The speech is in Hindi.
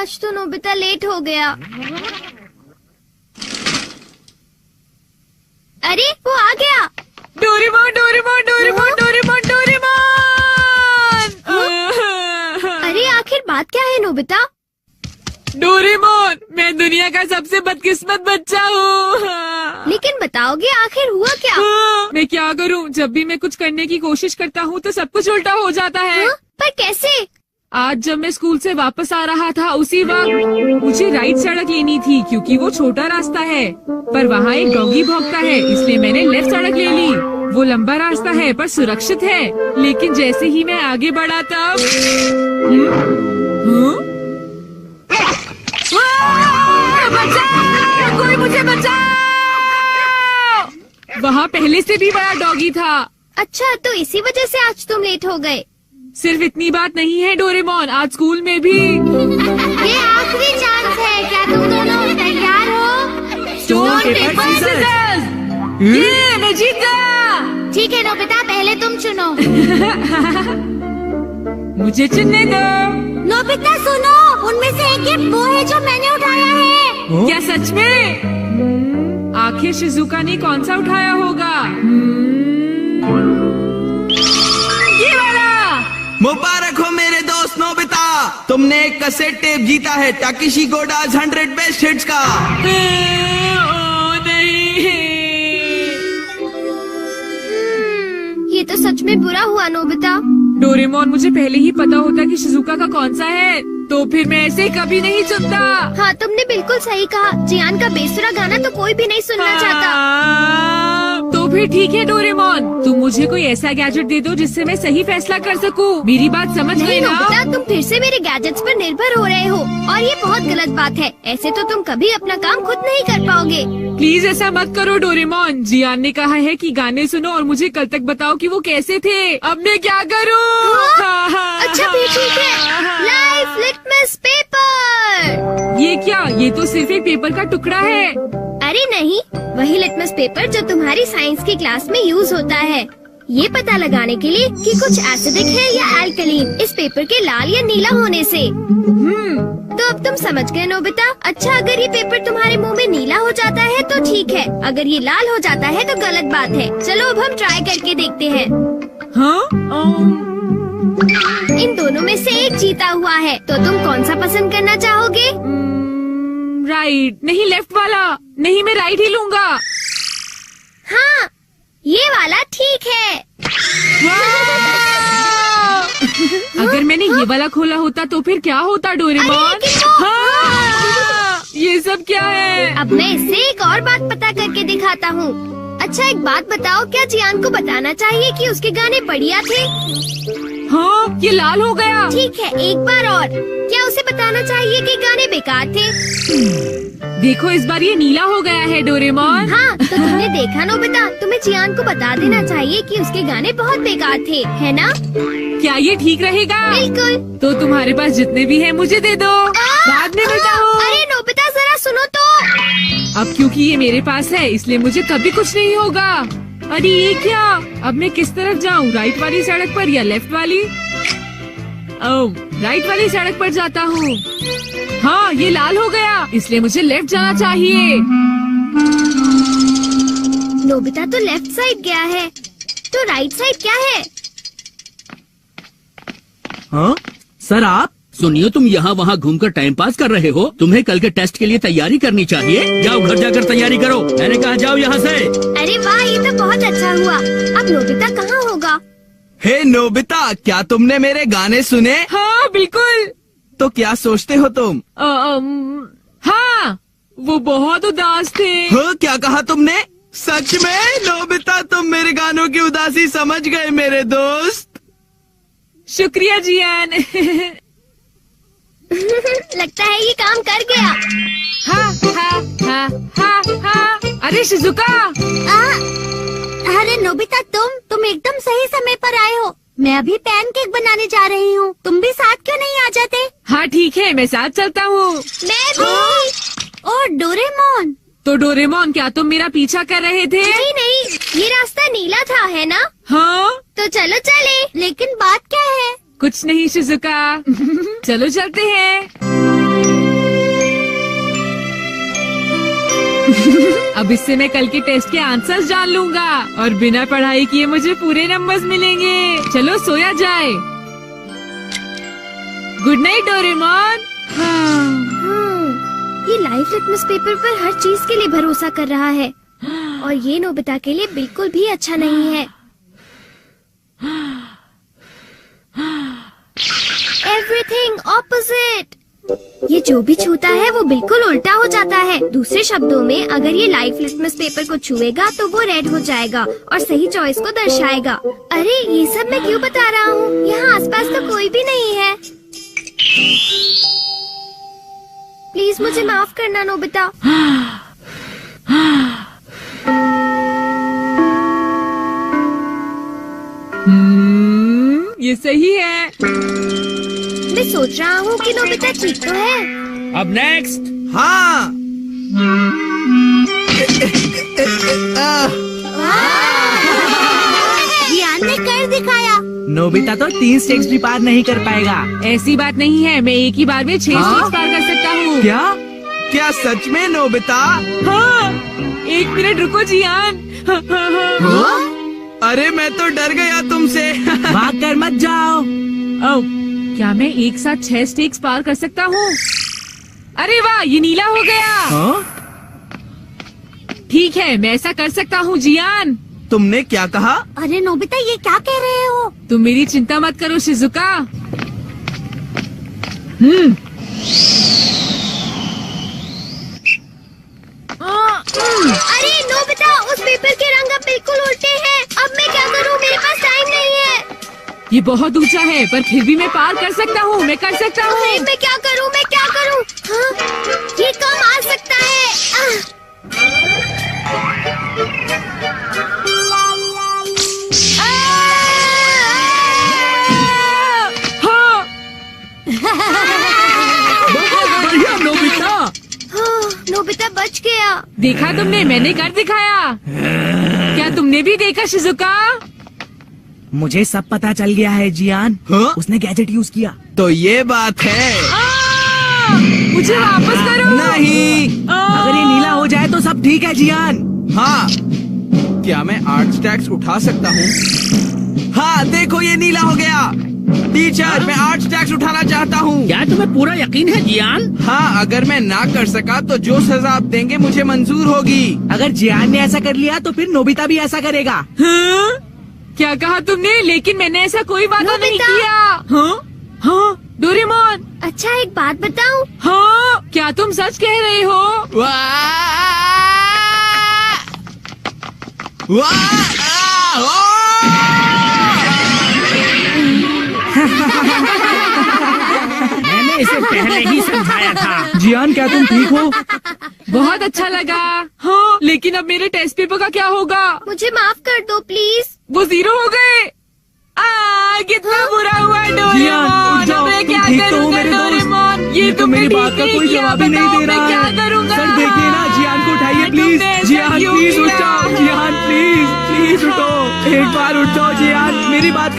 आज तो नोबिता लेट हो गया। अरे वो आ गया। Doraemon Doraemon Doraemon Doraemon Doraemon. अरे आखिर बात क्या है नोबिता? डोरेमोन, मैं दुनिया का सबसे बदकिस्मत बच्चा हूँ। लेकिन बताओगे आखिर हुआ क्या? मैं क्या करूँ, जब भी मैं कुछ करने की कोशिश करता हूँ तो सब कुछ उल्टा हो जाता है। पर कैसे? आज जब मैं स्कूल से वापस आ रहा था उसी वक्त मुझे राइट सड़क लेनी थी क्योंकि वो छोटा रास्ता है, पर वहाँ एक डॉगी भौंकता है, इसलिए मैंने लेफ्ट सड़क ले ली। वो लंबा रास्ता है पर सुरक्षित है, लेकिन जैसे ही मैं आगे बढ़ा तब बचाओ! कोई मुझे बचाओ! वहाँ पहले से भी बड़ा डॉगी था। अच्छा, तो इसी वजह से आज तुम लेट हो गए। सिर्फ इतनी बात नहीं है डोरेमोन, आज स्कूल में भी ये आखिरी चांस है। क्या तुम दोनों तैयार हो? Stone paper scissors. ये मैं जीत गया। ठीक है नोबिता, पहले तुम चुनो। मुझे चुनने दो। नोबिता सुनो, उनमें से एक गिफ्ट वो है जो मैंने उठाया है। क्या सच में? आखिर शिजुका ने कौन सा उठाया होगा? ये वाला। मुबारक हो मेरे दोस्त नोबिता, तुमने एक कैसेट टेप जीता है टाकेशी गोडाज 100 बेस्ट हिट्स का। ओ नहीं। ये तो सच में बुरा हुआ नोबिता। डोरेमोन, मुझे पहले ही पता होता कि शिजुका का कौन सा है तो फिर मैं ऐसे कभी नहीं चुनता। हाँ, तुमने बिल्कुल सही कहा। जियान का बेसुरा गाना तो कोई भी नहीं सुनना चाहता। तो फिर ठीक है डोरेमोन, तुम मुझे कोई ऐसा गैजेट दे दो जिससे मैं सही फैसला कर सकूं। मेरी बात समझ गए ना? नोबिता, तुम फिर से मेरे गैजेट्स पर निर्भर हो रहे हो और ये बहुत गलत बात है। ऐसे तो तुम कभी अपना काम खुद नहीं कर पाओगे। प्लीज ऐसा मत करो डोरेमोन। जियान ने कहा है कि गाने सुनो और मुझे कल तक बताओ कि वो कैसे थे। अब मैं क्या करूं? अच्छा भी ठीक है। Life litmus paper. ये क्या? ये तो सिर्फ एक पेपर का टुकड़ा है। अरे नहीं, वही लिटमस पेपर जो तुम्हारी साइंस की क्लास में यूज होता है, ये पता लगाने के लिए कि कुछ एसिडिक है या अल्कलीन इस पेपर के लाल या नीला होने से। तो अब तुम समझ गए नोबिता। अच्छा, अगर ये पेपर तुम्हारे मुंह में नीला हो जाता है तो ठीक है, अगर ये लाल हो जाता है तो गलत बात है। चलो अब हम ट्राई करके देखते हैं। हाँ? इन दोनों में से एक जीता हुआ है, तो तुम कौन सा पसंद करना चाहोगे? राइट। नहीं, लेफ्ट वाला। नहीं, मैं राइट ही लूंगा। हाँ, ये वाला ठीक है। अगर मैंने ये वाला खोला होता तो फिर क्या होता डोरेमोन? हाँ! ये सब क्या है? अब मैं इससे एक और बात पता करके दिखाता हूँ। अच्छा, एक बात बताओ, क्या जियान को बताना चाहिए कि उसके गाने बढ़िया थे? हाँ, ये लाल हो गया। ठीक है, एक बार और, क्या उसे बताना चाहिए कि गाने बेकार थे? देखो, इस बार ये नीला हो गया है डोरेमोन। हाँ, तो तुमने देखा नोबिता, तुम्हें जियान को बता देना चाहिए कि उसके गाने बहुत बेकार थे, है ना? क्या ये ठीक रहेगा? बिल्कुल। तो तुम्हारे पास जितने भी हैं मुझे दे दो, बाद में बताओ। अरे नोबिता, जरा सुनो तो। अब क्योंकि ये मेरे पास है इसलिए मुझे कभी कुछ नहीं होगा। अरे ये क्या? अब मैं किस तरफ जाऊँ, राइट वाली सड़क पर या लेफ्ट वाली? ओह, राइट वाली सड़क पर जाता हूँ। हाँ, ये लाल हो गया, इसलिए मुझे लेफ्ट जाना चाहिए। नोबिता तो लेफ्ट साइड गया है, तो राइट साइड क्या है? हाँ सर, आप सुनिए, तुम यहाँ वहाँ घूमकर टाइम पास कर रहे हो। तुम्हें कल के टेस्ट के लिए तैयारी करनी चाहिए। जाओ घर जाकर तैयारी करो। मैंने कहा जाओ यहाँ से। अरे वाह, ये तो बहुत अच्छा हुआ। अब नोबिता कहाँ होगा? हे नोबिता, क्या तुमने मेरे गाने सुने? हाँ बिल्कुल। तो क्या सोचते हो तुम? हाँ, वो बहुत उदास थे। हाँ, क्या कहा तुमने? सच में नोबिता, तुम मेरे गानों की उदासी समझ गए मेरे दोस्त। शुक्रिया जियान। लगता है ये काम कर गया। हाँ हाँ हाँ हाँ हाँ। अरे शिजुका। अरे नोबिता, तुम एकदम सही समय पर आए हो। मैं अभी पैनकेक बनाने जा रही हूँ, तुम भी साथ क्यों नहीं आ जाते? हाँ ठीक है, मैं साथ चलता हूँ। मैं भी। और डोरेमोन। तो डोरेमोन, क्या तुम मेरा पीछा कर रहे थे? नहीं नहीं, ये रास्ता नीला था, है ना? हाँ। तो चलो चले। लेकिन बात क्या है? कुछ नहीं शिजुका। चलो चलते हैं। अब इससे मैं कल के टेस्ट के आंसर्स जान लूंगा और बिना पढ़ाई किए मुझे पूरे नंबर्स मिलेंगे। चलो सोया जाए। Good night Doraemon. ये लाइफ लिटमस पेपर पर हर चीज के लिए भरोसा कर रहा है और ये नोबिता के लिए बिल्कुल भी अच्छा नहीं है। Everything opposite. ये जो भी छूता है वो बिल्कुल उल्टा हो जाता है। दूसरे शब्दों में अगर ये लाइफ लिटमस पेपर को छुएगा तो वो रेड हो जाएगा और सही चॉइस को दर्शाएगा। अरे ये सब मैं क्यों बता रहा हूँ? यहाँ आसपास तो कोई भी नहीं है। प्लीज मुझे माफ करना नोबिता। ये सही है। मैं सोच रहा हूँ कि नोबिता ठीक तो है। अब नेक्स्ट। हाँ। जियान ने कर दिखाया। नोबिता तो 3 स्टेक्स भी पार नहीं कर पाएगा। ऐसी बात नहीं है, मैं एक ही बार में 6 हाँ? स्टेक्स पार कर सकता हूँ। क्या? क्या सच में नोबिता? हाँ, 1 मिनट रुको जियान। अरे मैं तो डर गया तुमसे। भाग कर मत जाओ। ओह, क्या मैं एक साथ 6 स्टेक्स पार कर सकता हूँ? अरे वाह, ये नीला हो गया। हाँ? ठीक है, मैं ऐसा कर सकता हूँ जियान। तुमने क्या कहा? अरे नोबिता ये क्या कह रहे हो? तुम मेरी चिंता मत करो शिजुका। अरे नोबिता उस पेपर के रंग अब बिल्कुल उल्टे हैं। अब मैं क्या करूँ? मेरे पास टाइम नहीं है। ये बहुत ऊंचा है पर फिर भी मैं पार कर सकता हूँ। मैं कर सकता अरे हूँ। मैं क्या करूँ? मैं क्या करूँ? हाँ? ये कम आ सकता है। हाँ, बहुत बढ़िया नोबिता। हाँ, नोबिता बच गया। देखा तुमने, मैंने कर दिखाया। क्या तुमने भी देखा शिजुका? मुझे सब पता चल गया है जियान। हाँ? उसने गैजेट यूज किया। तो ये बात है। मुझे वापस करो। नहीं। अगर ये नीला हो जाए तो सब ठीक है जियान। हाँ। क्या मैं 8 स्टैक्स उठा सकता हूँ? हाँ देखो ये नीला हो गया। टीचर मैं 8 स्टैक्स उठाना चाहता हूँ। क्या तुम्हें पूरा यकीन है जियान? हाँ अगर मैं ना कर सका तो जो सजा आप देंगे मुझे मंजूर होगी। अगर जियान ने ऐसा कर लिया तो फिर नोबिता भी ऐसा करेगा। हाँ? क्या कहा तुमने? लेकिन मैंने ऐसा कोई वादा नहीं नोबिता। किया। हाँ? हाँ? डोरेमोन। अच्छा एक बात बताऊँ? हाँ? क्या तुम सच कह रहे हो? वाह! मैंने इसे पहले ही समझाया था। जियान क्या तुम ठीक हो? बहुत अच्छा लगा। हाँ, लेकिन अब मेरे टेस्ट पेपर का क्या होगा? मुझे माफ कर दो प्लीज। वो 0 हो गए। कितना बुरा हुआ जियान, डोरेमोन। उठ जाओ, अब मैं तुम क्या ठीक तो हो करूँगा मेरे दोस्त? डोरेमोन? ये तो मेरी बात का कोई जवाब ही नहीं दे रहा क्या है। करूँगा? सर देखिए ना, जियान को उठाइए प्लीज। तुमने ऐसा जियान क्यों प्लीज उठ किया? जाओ। जियान प्लीज प्लीज उठो। एक बार उठ जाओ जियान, मेरी बात